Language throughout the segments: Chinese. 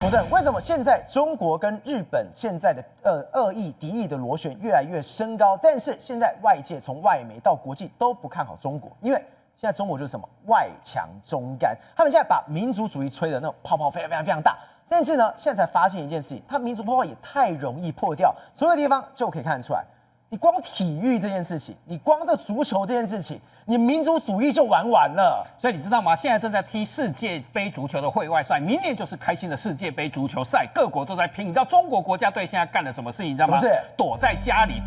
伯正，为什么现在中国跟日本现在的恶意敌意的螺旋越来越升高？但是现在外界从外媒到国际都不看好中国，因为现在中国就是什么外强中干，他们现在把民族主义吹的那种泡泡非常大。但是呢，现在才发现一件事情，它民族泡泡也太容易破掉。从这个地方就可以看得出来，你光体育这件事情，你光这足球这件事情，你民族主义就玩完了。所以你知道吗？现在正在踢世界杯足球的会外赛，明年就是开心的世界杯足球赛，各国都在拼。你知道中国国家队现在干了什么事情？你知道吗？躲在家里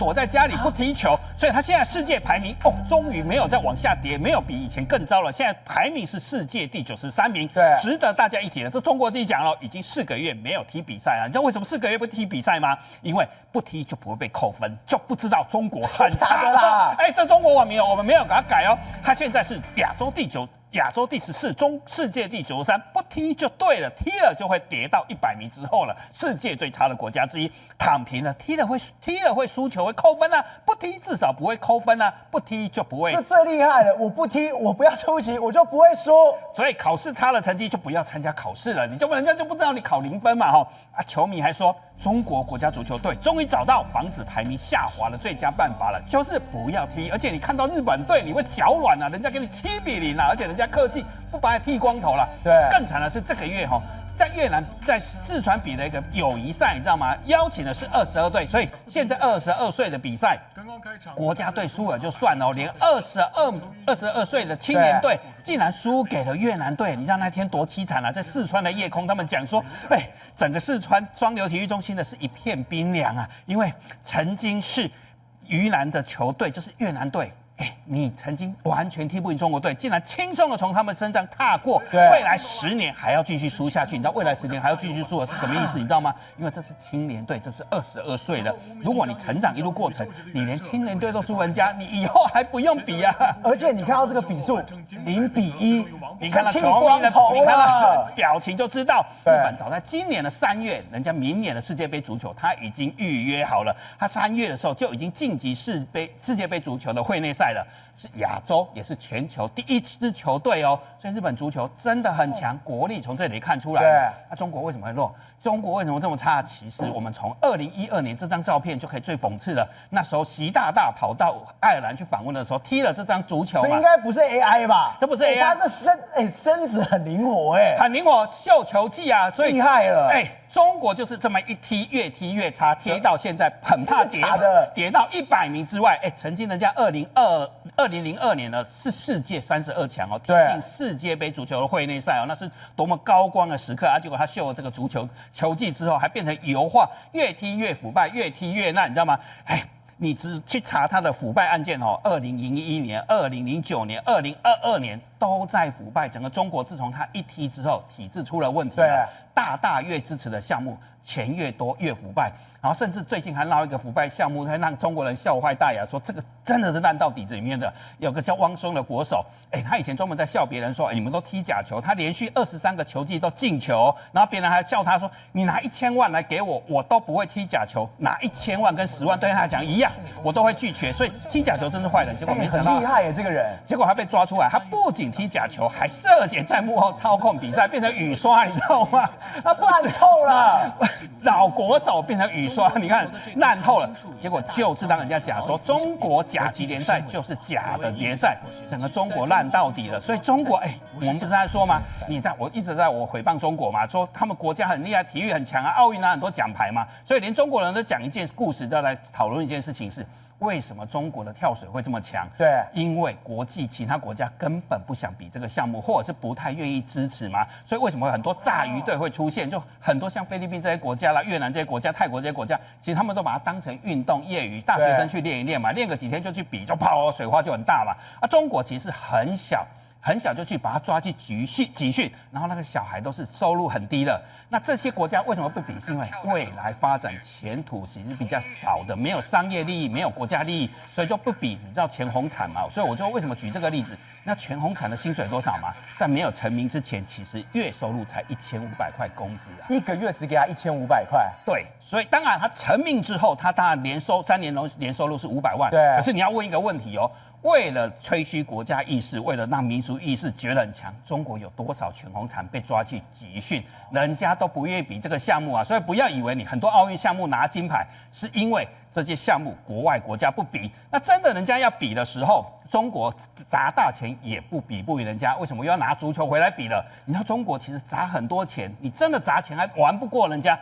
不踢球。所以他现在世界排名终于没有再往下跌，没有比以前更糟了。现在排名是世界第93名，对，值得大家一提的。这中国自己讲了，已经4个月没有踢比赛了。你知道为什么4个月不踢比赛吗？因为不踢就不会被扣分，就不知道中国很差啦。这中国我们没有给他改哦。他现在是亚洲第9。亚洲第14，世界第93，不踢就对了，踢了就会跌到100名之后了。世界最差的国家之一，躺平了，踢了会输球会扣分啊，不踢至少不会扣分啊，不踢就不会。这最厉害的，我不踢，我不要出席，我就不会输。所以考试差了成绩就不要参加考试了，人家就不知道你考0分嘛球迷还说，中国国家足球队终于找到防止排名下滑的最佳办法了，就是不要踢。而且你看到日本队，你会脚软啊，人家给你7比0啊，而且人家客气不把你剃光头了。对，更惨的是这个月在越南在四川比了一个友谊赛，你知道吗？邀请的是22队，所以现在22岁的比赛，国家队输了就算了，连22岁的青年队竟然输给了越南队。你知道那天多凄惨啊！在四川的夜空，他们讲说，整个四川双流体育中心的是一片冰凉啊，因为曾经是越南的球队，就是越南队。你曾经完全踢不赢中国队，竟然轻松的从他们身上踏过，未来10年还要继续输下去。你知道未来10年还要继续输的是什么意思？你知道吗？因为这是青年队，这是22岁的。如果你成长一路过程，你连青年队都输人家，你以后还不用比啊！而且你看到这个比数0比1，你看到球迷的，你看到表情就知道，日本早在今年的3月，人家明年的世界杯足球他已经预约好了，他3月的时候就已经晋级世界杯足球的会内赛了。是亚洲也是全球第1支球队哦，所以日本足球真的很强，国力从这里看出来。那中国为什么会弱？中国为什么这么差？其实我们从2012年这张照片就可以最讽刺了。那时候习大大跑到爱尔兰去访问的时候，踢了这张足球嘛。这应该不是 AI 吧？这不是 AI，他这身子很灵活很灵活，绣球技啊，所以厉害了。中国就是这么一踢，越踢越差，踢到现在很怕跌到100名之外。曾经人家2002年呢是世界32强踢进世界杯足球的会内赛那是多么高光的时刻啊！结果他秀了这个足球球技之后，还变成油画，越踢越腐败，越踢越烂，你知道吗？你只去查他的腐败案件2001年、2009年、2022年都在腐败。整个中国自从他一踢之后，体制出了问题了，大越支持的项目钱越多越腐败，然后甚至最近还闹一个腐败项目，还让中国人笑坏大牙，说这个真的是烂到底子里面的。有个叫汪松的国手，他以前专门在笑别人说，你们都踢假球，他连续23个球季都进球，然后别人还叫他说，你拿1000万来给我，我都不会踢假球，拿1000万跟10万对他来讲一样，我都会拒绝，所以踢假球真是坏人。结果没想到很厉害这个人，结果还被抓出来，他不仅踢假球，还涉嫌在幕后操控比赛，变成雨刷，你知道吗？他烂透了，老国手变成雨刷，你看烂透了。结果就是让人家讲说，中国甲级联赛就是假的联赛，整个中国烂到底了。所以中国，我们不是在说吗？我一直在诽谤中国嘛，说他们国家很厉害，体育很强啊，奥运拿很多奖牌嘛。所以连中国人都讲一件故事，就来讨论一件事情是。为什么中国的跳水会这么强？因为国际其他国家根本不想比这个项目，或者是不太愿意支持嘛。所以为什么很多炸鱼队会出现？就很多像菲律宾这些国家啦、越南这些国家、泰国这些国家，其实他们都把它当成运动业余，大学生去练一练嘛，练个几天就去比，就跑水花就很大嘛。中国其实很小就去把他抓去集训，然后那个小孩都是收入很低的。那这些国家为什么不比？是因为未来发展前途其实比较少的，没有商业利益，没有国家利益，所以就不比。你知道钱红惨嘛？所以我就为什么举这个例子？那全红婵的薪水多少吗？在没有成名之前，其实月收入才1500块工资啊，一个月只给他1500块。对，所以当然他成名之后，他当然3年年收入是500万。对，可是你要问一个问题哦。为了吹嘘国家意识，为了让民族意识觉得很强，中国有多少全红婵被抓去集训，人家都不愿意比这个项目啊！所以不要以为你很多奥运项目拿金牌，是因为这些项目国外国家不比，那真的人家要比的时候，中国砸大钱也不赢人家。为什么又要拿足球回来比了？你知道中国其实砸很多钱，你真的砸钱还玩不过人家。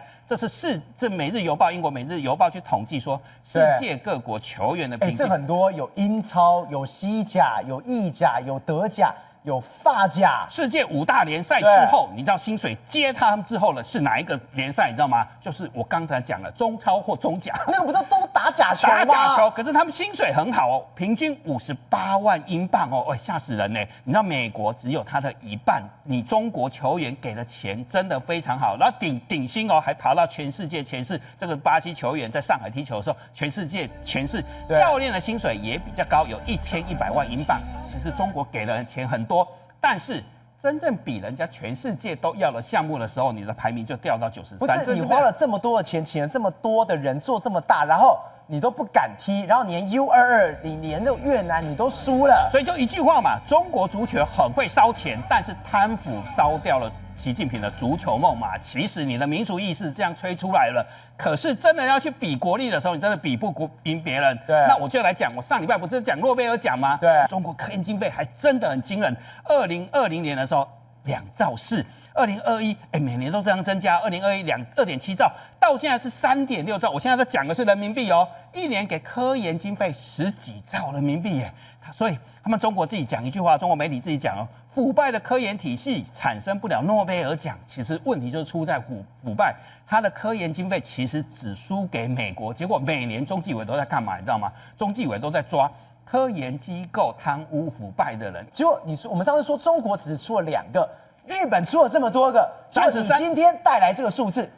这每日邮报，英国每日邮报去统计说，世界各国球员的平均，这很多有英超、有西甲、有意甲、有德甲、有法甲，世界5大联赛之后，你知道薪水接他们之后的是哪一个联赛？你知道吗？就是我刚才讲了中超或中甲，那个不是都打假球吗？打假球，可是他们薪水很好哦，平均58万英镑哦，吓死人呢！你知道美国只有他的一半，你中国球员给的钱真的非常好，然后顶薪哦，还爬到全世界前四。这个巴西球员在上海踢球的时候，全世界前四，教练的薪水也比较高，有1100万英镑。其实中国给的钱很多，但是真正比人家全世界都要的项目的时候，你的排名就掉到93。不是你花了这么多的钱，请了这么多的人做这么大，然后你都不敢踢，然后连 U22，你连这个越南你都输了。所以就一句话嘛，中国足球很会烧钱，但是贪腐烧掉了习近平的足球梦嘛。其实你的民族意识这样吹出来了，可是真的要去比国力的时候，你真的比不赢别人。对，那我就来讲，我上礼拜不是讲诺贝尔奖吗？对，中国科研经费还真的很惊人。2020年的时候2兆4，2021每年都这样增加，2021 2.7兆，到现在是3.6兆。我现在在讲的是人民币哦，一年给科研经费10几兆人民币耶。所以他们中国自己讲一句话，中国媒体自己讲哦，腐败的科研体系产生不了诺贝尔奖。其实问题就是出在腐败，它的科研经费其实只输给美国。结果每年中纪委都在干嘛？你知道吗？中纪委都在抓科研机构贪污腐败的人。结果你说我们上次说中国只出了2个，日本出了这么多个，结果你今天带来这个数字，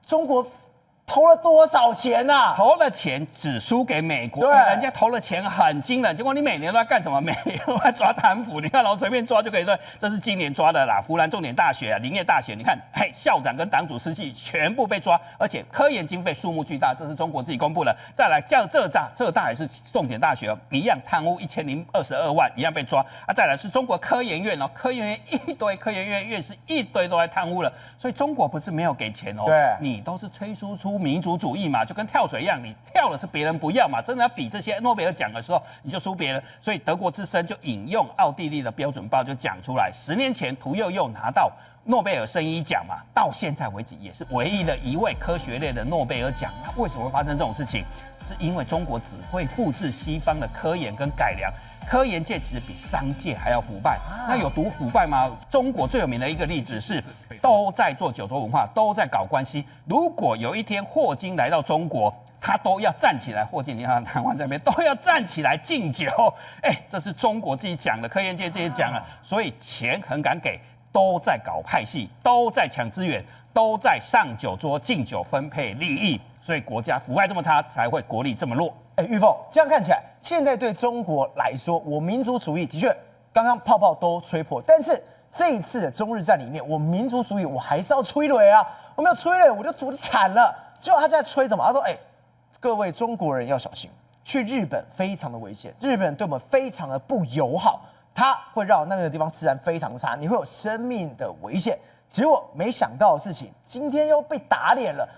中国投了多少钱啊？投了钱只输给美国，人家投了钱很惊人。结果你每年都在干什么？每年都在抓贪腐。你看，然后随便抓就可以对，这是今年抓的啦。湖南重点大学啊，林业大学，你看，校长跟党主书记全部被抓，而且科研经费数目巨大，这是中国自己公布的。再来，浙大也是重点大学，一样贪污1022万，一样被抓啊。再来是中国科研院哦，科研院一堆，科研院院士一堆都在贪污了。所以中国不是没有给钱哦，你都是吹输出民族主义嘛，就跟跳水一样，你跳了是别人不要嘛，真的要比这些诺贝尔奖的时候，你就输别人。所以德国之声就引用奥地利的标准报就讲出来，10年前屠呦呦拿到诺贝尔生医奖嘛，到现在为止也是唯一的一位科学类的诺贝尔奖。那为什么会发生这种事情？是因为中国只会复制西方的科研跟改良，科研界其实比商界还要腐败。那有毒腐败吗？中国最有名的一个例子是，都在做九州文化，都在搞关系。如果有一天霍金来到中国，他都要站起来，霍金，你看台湾这边都要站起来敬酒。这是中国自己讲的，科研界自己讲了，所以钱很敢给，都在搞派系，都在抢资源，都在上酒桌敬酒分配利益。所以国家腐败这么差，才会国力这么弱。玉凤，这样看起来，现在对中国来说，我民族主义的确，刚刚泡泡都吹破，但是这一次的中日战里面，我民族主义我还是要吹雷啊！我没有吹雷，我就惨了。结果他在吹什么？他说：“各位中国人要小心，去日本非常的危险，日本人对我们非常的不友好，他会让那个地方治安非常差，你会有生命的危险。”结果没想到的事情，今天又被打脸了。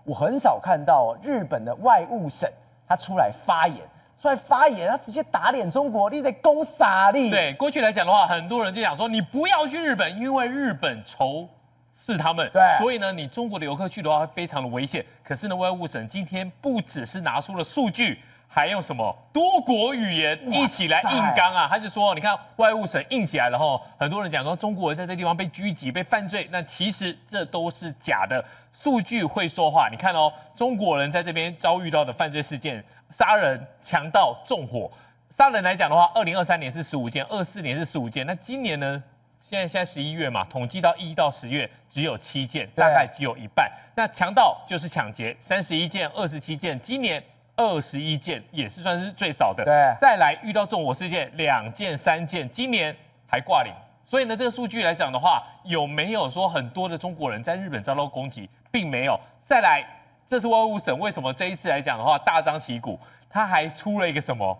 我很少看到日本的外务省他出来发言，他直接打脸中国，你在攻傻力。对，过去来讲的话，很多人就想说你不要去日本，因为日本仇视他们，对，所以呢，你中国的游客去的话会非常的危险。可是呢，外务省今天不只是拿出了数据，还用什么多国语言一起来硬刚啊？他就说，你看外务省硬起来了吼，很多人讲说中国人在这地方被狙击、被犯罪，那其实这都是假的。数据会说话，你看哦，中国人在这边遭遇到的犯罪事件，杀人、强盗、纵火，杀人来讲的话，2023年是15件，24年是15件，那今年呢？现在11月嘛，统计到1到10月只有7件，大概只有一半。那强盗就是抢劫，31件、27件，今年21件，也是算是最少的。对，再来遇到纵火事件2件、3件，今年还挂零。所以呢，这个数据来讲的话，有没有说很多的中国人在日本遭到攻击，并没有。再来，这是外务省为什么这一次来讲的话大张旗鼓，他还出了一个什么？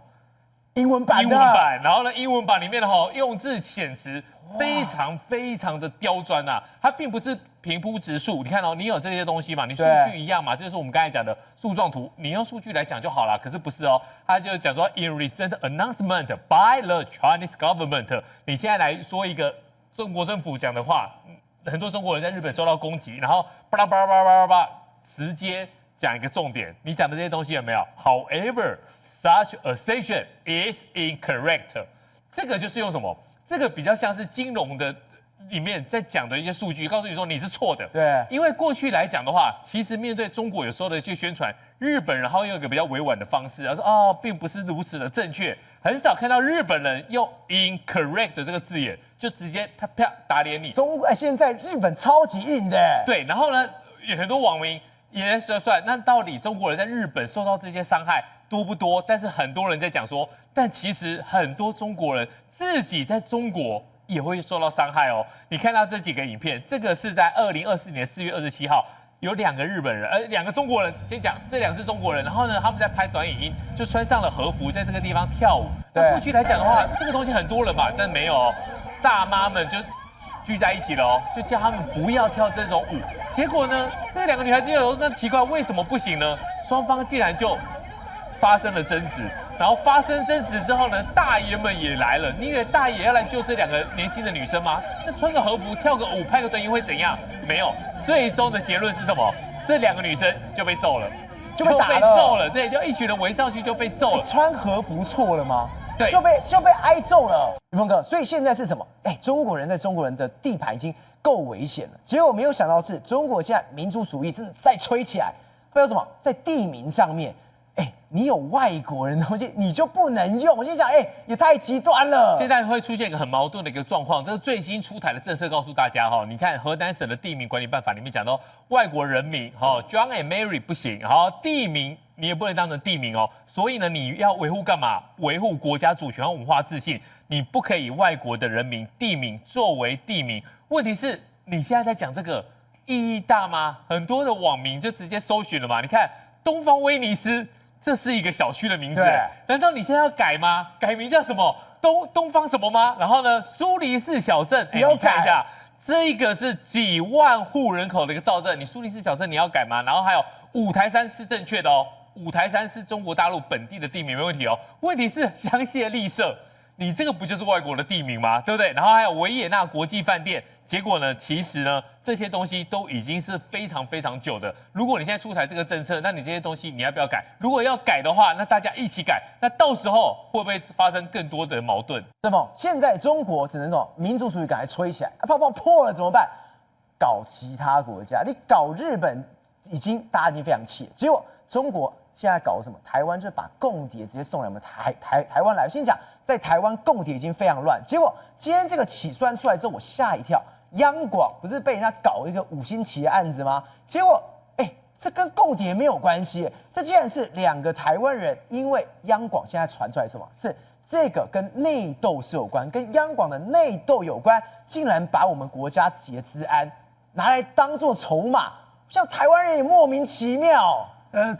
英文版，然后呢，英文版里面的用字遣词非常的刁钻啊，它并不是平铺直述。你看你有这些东西嘛，你数据一样嘛，这就是我们刚才讲的树状图，你用数据来讲就好了。可是不是哦，他就讲说 in recent announcement by the Chinese government， 你现在来说一个中国政府讲的话，很多中国人在日本受到攻击，然后巴拉巴拉巴拉巴拉巴拉，直接讲一个重点，你讲的这些东西有没有 ？However。Such assertion is incorrect。这个就是用什么？这个比较像是金融的里面在讲的一些数据，告诉你说你是错的。对，因为过去来讲的话，其实面对中国有时候的去宣传日本，然后用一个比较委婉的方式，然后说并不是如此的正确，很少看到日本人用 incorrect 这个字眼，就直接啪啪打脸你。现在日本超级硬的。对，然后呢，有很多网民也在算，那到底中国人在日本受到这些伤害多不多？但是很多人在讲说，但其实很多中国人自己在中国也会受到伤害哦。你看到这几个影片，这个是在2024年4月27号，有2个日本人，2个中国人。先讲这2是中国人，然后呢，他们在拍短影音，就穿上了和服，在这个地方跳舞。那过去来讲的话，这个东西很多人嘛，但没有哦，大妈们就聚在一起了哦，就叫他们不要跳这种舞。结果呢，这2个女孩子就有那奇怪，为什么不行呢？双方竟然就发生了争执，然后发生争执之后呢，大爷们也来了。你以为大爷要来救这2个年轻的女生吗？那穿个和服跳个舞拍个短影会怎样？没有，最终的结论是什么？这2个女生就被揍了，就被打了，揍了。对，就一群人围上去就被揍了。穿和服错了吗？对，就被挨揍了。宇峰哥，所以现在是什么？中国人在中国人的地盘已经够危险了。结果没有想到是中国现在民族主义真的再吹起来，还有什么在地名上面？你有外国人的东西，你就不能用。我心想，也太极端了。现在会出现一个很矛盾的一个状况，这是最新出台的政策，告诉大家你看河南省的地名管理办法里面讲到，外国人名John and Mary 不行，地名你也不能当成地名哦。所以呢，你要维护干嘛？维护国家主权和文化自信，你不可以以外国的人名、地名作为地名。问题是，你现在在讲这个意义大吗？很多的网民就直接搜寻了嘛。你看东方威尼斯。这是一个小区的名字，难道你现在要改吗？改名叫什么东方什么吗？然后呢，苏黎世小镇，你看一下，这个是几万户人口的一个造镇，你苏黎世小镇你要改吗？然后还有五台山是正确的哦，五台山是中国大陆本地的地名，没问题哦。问题是香榭丽舍，你这个不就是外国的地名吗？对不对？然后还有维也纳国际饭店，结果呢，其实呢，这些东西都已经是非常久的。如果你现在出台这个政策，那你这些东西你要不要改？如果要改的话，那大家一起改，那到时候会不会发生更多的矛盾？郑峰，现在中国只能说民族主义赶快吹起来，泡泡破了怎么办？搞其他国家，你搞日本大家已经非常气了，结果中国现在搞什么？台湾就是把共谍直接送来我们台湾来。先讲在台湾共谍已经非常乱，结果今天这个起算出来之后，我吓一跳。央广不是被人家搞一个5星旗的案子吗？结果这跟共谍没有关系，这竟然是2个台湾人，因为央广现在传出来什么？是这个跟内斗是有关，跟央广的内斗有关，竟然把我们国家级的资安拿来当做筹码，像台湾人也莫名其妙。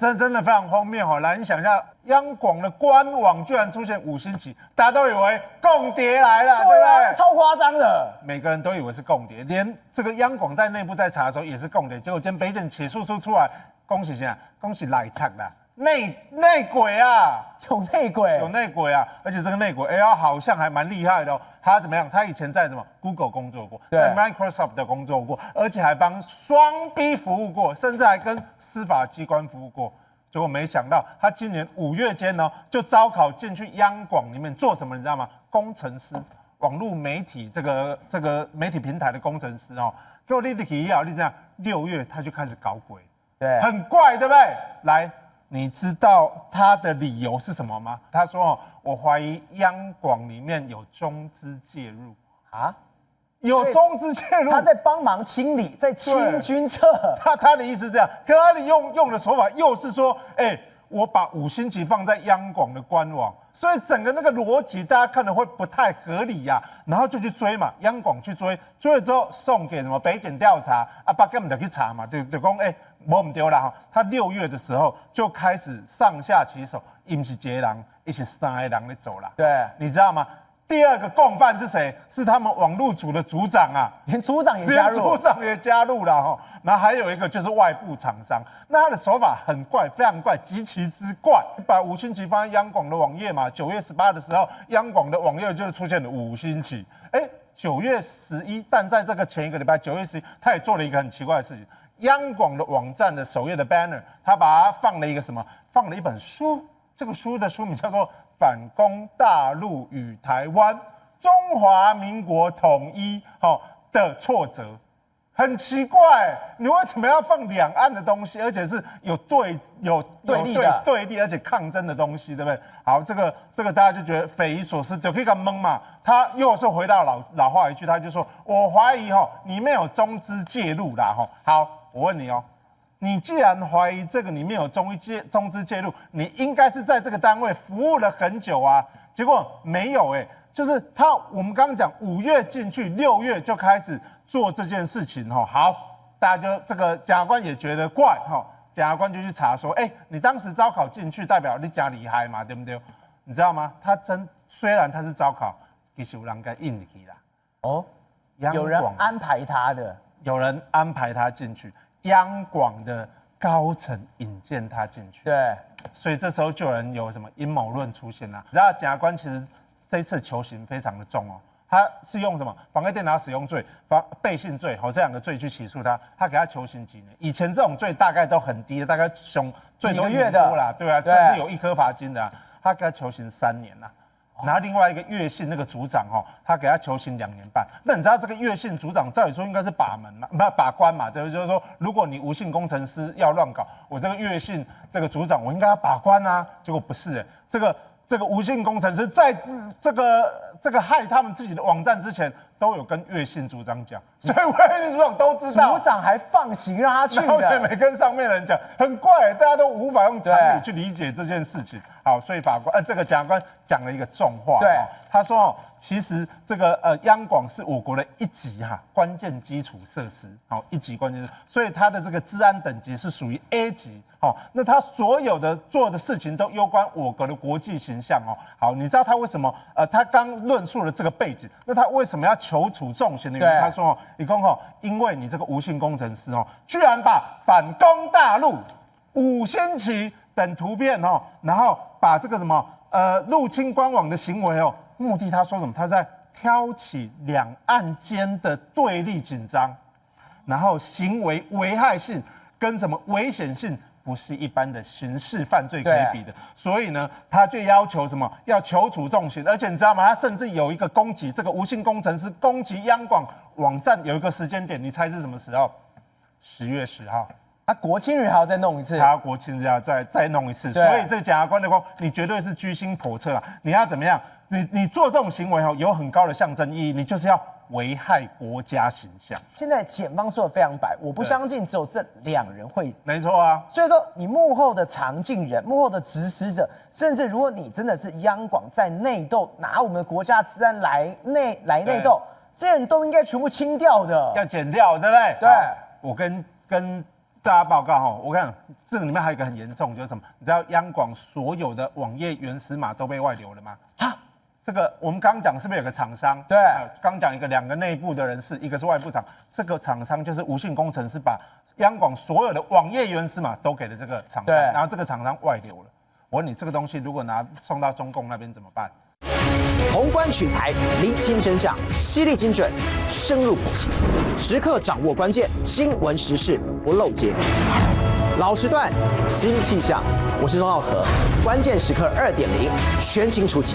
真的非常荒谬哈！来，你想一下，央广的官网居然出现5星旗，大家都以为共谍来了，对啊，超夸张的，每个人都以为是共谍，连这个央广在内部在查的时候也是共谍，结果今天北检起诉书出来，恭喜谁啊？恭喜赖灿啦！内鬼啊，有内鬼，有内鬼啊！而且这个内鬼，好像还蛮厉害的哦。他怎么样？他以前在什么 Google 工作过，在 Microsoft 的工作过，而且还帮双 B 服务过，甚至还跟司法机关服务过。结果没想到，他今年5月间呢，就招考进去央广里面做什么？你知道吗？工程师，网络媒体这个媒体平台的工程师哦。给我立起啊，你这样6月他就开始搞鬼，对，很怪，对不对？来。你知道他的理由是什么吗？他说：“我怀疑央广里面有中资介入啊，有中资介入，他在帮忙清理，在清君侧。他的意思是这样，可他的用的手法又是说，我把5星级放在央广的官网，所以整个那个逻辑大家看的会不太合理呀、然后就去追嘛，央广去追了之后送给什么北检调查啊，把根本就去查嘛，就讲没唔丢啦哈。他6月的时候就开始上下其手，伊不是一个人，一起3个人在走啦。对，你知道吗？第2个共犯是谁？是他们网路组的组长啊，连组长也加入，连组长也加入了哈。然后还有一个就是外部厂商，那他的手法很怪，非常怪，极其之怪。把5星旗放在央广的网页嘛，9月18的时候，央广的网页就出现了5星旗。9月11，但在这个前一个礼拜，9月11，他也做了一个很奇怪的事情。央广的网站的首页的 banner， 他把它放了一个什么？放了一本书。这个书的书名叫做《反攻大陆与台湾：中华民国统一的挫折》。很奇怪，你为什么要放两岸的东西，而且是有对立而且抗争的东西，对不对？好，这个大家就觉得匪夷所思，就可以蒙嘛。他又是回到老话一句，他就说：“我怀疑里面有中资介入啦。”好，我问你你既然怀疑这个里面有中资介入，你应该是在这个单位服务了很久啊，结果没有就是我们刚刚讲5月进去，6月就开始做这件事情好，大家就这个检察官也觉得怪检察官就去查说，你当时招考进去，代表你家厉害嘛，对不对？你知道吗？虽然他是招考，其实有人该印去啦。有人安排他的，有人安排他进去，央广的高层引荐他进去。对，所以这时候就有人有什么阴谋论出现啦。你知道检察官其实这一次求刑非常的重他是用什么妨碍电脑使用罪、背信罪这2个罪去起诉他，他给他求刑几年？以前这种罪大概都很低的，大概最多1年多啦，对啊，甚至有1颗罚金的他给他求刑3年啦。然后另外一个岳信那个组长他给他求刑2年半。那你知道这个岳信组长照理说应该是把关嘛，对不对？就是说，如果你无信工程师要乱搞，我这个岳信这个组长我应该要把关啊。结果不是这个无信工程师在这个害他们自己的网站之前，都有跟岳信组长讲，所以岳信组长都知道。组长还放行让他去的，没跟上面的人讲，很怪，大家都无法用常理去理解这件事情。好，所以法官这个检察官讲了一个重话，对，他说其实这个央广是我国的1级关键基础设施，1级关键设施，所以它的这个治安等级是属于 A 级。那他所有的做的事情都攸关我国的国际形象好，你知道他为什么他刚论述了这个背景，那他为什么要求处重刑的原因？他说你说因为你这个无信工程师居然把反攻大陆、5星旗等图片然后把这个什么入侵官网的行为目的他说什么？他在挑起两岸间的对立紧张，然后行为危害性跟什么危险性。不是一般的刑事犯罪可以比的，所以呢，他就要求什么？要求处重刑，而且你知道吗？他甚至有一个攻击这个无信工程师攻击央广网站有一个时间点，你猜是什么时候？10月10号。他国庆日还要再弄一次，他国庆日要再弄一次，所以这个检察官的话，你绝对是居心叵测啊！你要怎么样？你做这种行为有很高的象征意义，你就是要危害国家形象。现在检方说的非常白，我不相信只有这2人会，没错啊。所以说，你幕后的常进人、幕后的指使者，甚至如果你真的是央广在内斗，拿我们的国家治安来内斗，这些人都应该全部清掉的，要剪掉，对不对？对。我跟大家报告我看这个里面还有一个很严重，就是什么？你知道央广所有的网页原始码都被外流了吗？这个我们刚讲是不是有个厂商？对，刚讲2个内部的人士，一个是外部厂，这个厂商就是无信工程师把央广所有的网页原始码都给了这个厂商，然后这个厂商外流了。我问你，这个东西如果送到中共那边怎么办？宏观取材，厘清真相，犀利精准，深入剖析，时刻掌握关键，新闻时事不漏接。老时段，新气象，我是钟浩和，关键时刻2.0，全新出击。